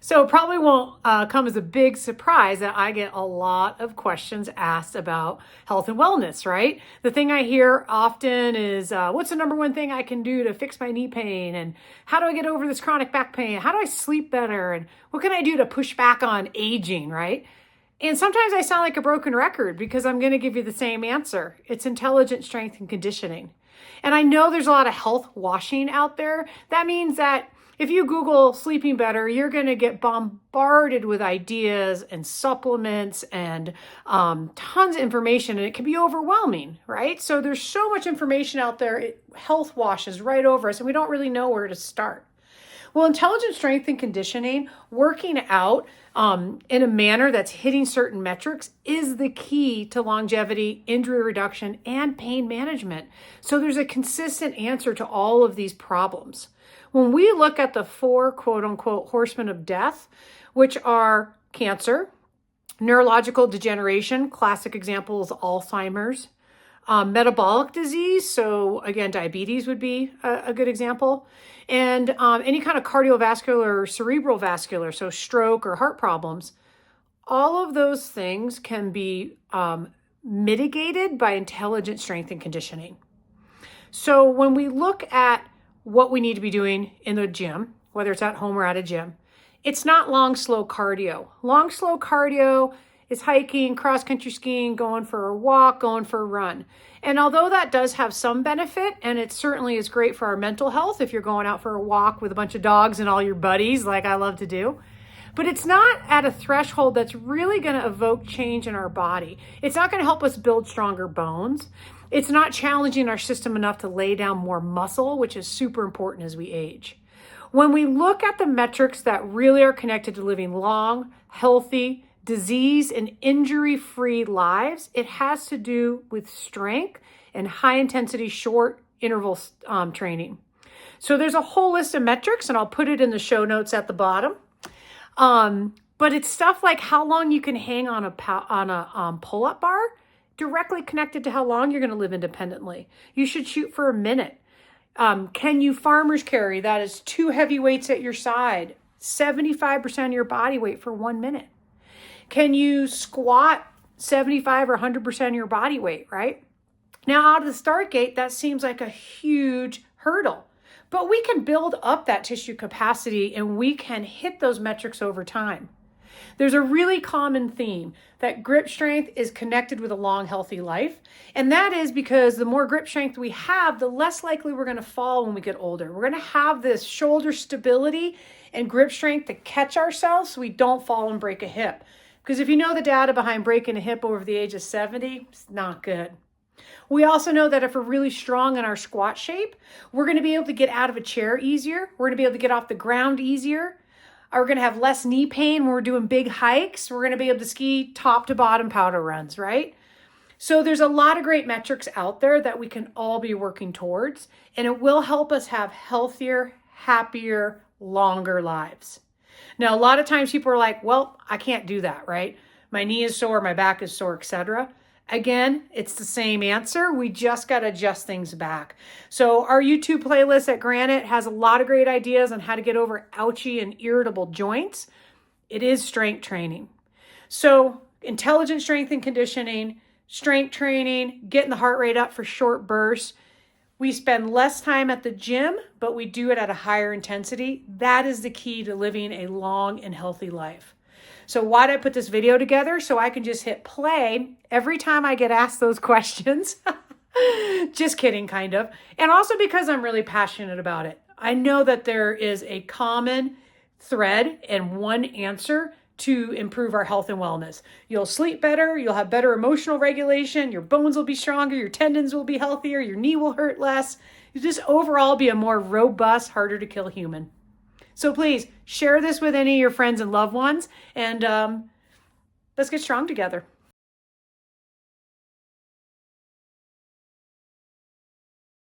So it probably won't come as a big surprise that I get a lot of questions asked about health and wellness, right? The thing I hear often is, what's the number one thing I can do to fix my knee pain? And how do I get over this chronic back pain? How do I sleep better? And what can I do to push back on aging, right? And sometimes I sound like a broken record because I'm going to give you the same answer. It's intelligent strength and conditioning. And I know there's a lot of health washing out there. That means that if you Google sleeping better, you're going to get bombarded with ideas and supplements and tons of information, and it can be overwhelming, right? So there's so much information out there, it health washes right over us, and we don't really know where to start. Well, intelligent strength and conditioning, working out in a manner that's hitting certain metrics is the key to longevity, injury reduction, and pain management. So there's a consistent answer to all of these problems. When we look at the 4 quote unquote horsemen of death, which are cancer, neurological degeneration, classic examples, Alzheimer's, metabolic disease, so again, diabetes would be a good example, and any kind of cardiovascular or cerebral vascular, so stroke or heart problems, all of those things can be mitigated by intelligent strength and conditioning. So when we look at what we need to be doing in the gym, whether it's at home or at a gym, it's not long, slow cardio. Long, slow cardio is hiking, cross-country skiing, going for a walk, going for a run. And although that does have some benefit, and it certainly is great for our mental health if you're going out for a walk with a bunch of dogs and all your buddies, like I love to do, but it's not at a threshold that's really going to evoke change in our body. It's not going to help us build stronger bones. It's not challenging our system enough to lay down more muscle, which is super important as we age. When we look at the metrics that really are connected to living long, healthy, disease and injury-free lives, it has to do with strength and high-intensity, short interval training. So there's a whole list of metrics, and I'll put it in the show notes at the bottom. But it's stuff like how long you can hang on a pull-up bar, directly connected to how long you're going to live independently. You should shoot for a minute. Can you farmer's carry? That is 2 heavy weights at your side, 75% of your body weight for 1 minute. Can you squat 75 or 100% of your body weight, right? Now, out of the start gate, that seems like a huge hurdle, but we can build up that tissue capacity and we can hit those metrics over time. There's a really common theme that grip strength is connected with a long, healthy life. And that is because the more grip strength we have, the less likely we're going to fall when we get older. We're going to have this shoulder stability and grip strength to catch ourselves so we don't fall and break a hip. Because if you know the data behind breaking a hip over the age of 70, it's not good. We also know that if we're really strong in our squat shape, we're going to be able to get out of a chair easier. We're going to be able to get off the ground easier. We're going to have less knee pain when we're doing big hikes. We're going to be able to ski top to bottom powder runs, right? So there's a lot of great metrics out there that we can all be working towards, and it will help us have healthier, happier, longer lives. Now, a lot of times people are like, well, I can't do that, right? My knee is sore, my back is sore, etc. Again, it's the same answer. We just got to adjust things back. So our YouTube playlist at Granite has a lot of great ideas on how to get over ouchy and irritable joints. It is strength training. So intelligent strength and conditioning, strength training, getting the heart rate up for short bursts. We spend less time at the gym, but we do it at a higher intensity. That is the key to living a long and healthy life. So why did I put this video together? So I can just hit play every time I get asked those questions. Just kidding, kind of. And also because I'm really passionate about it. I know that there is a common thread and one answer to improve our health and wellness. You'll sleep better, you'll have better emotional regulation, your bones will be stronger, your tendons will be healthier, your knee will hurt less. You'll just overall be a more robust, harder to kill human. So please share this with any of your friends and loved ones, and let's get strong together.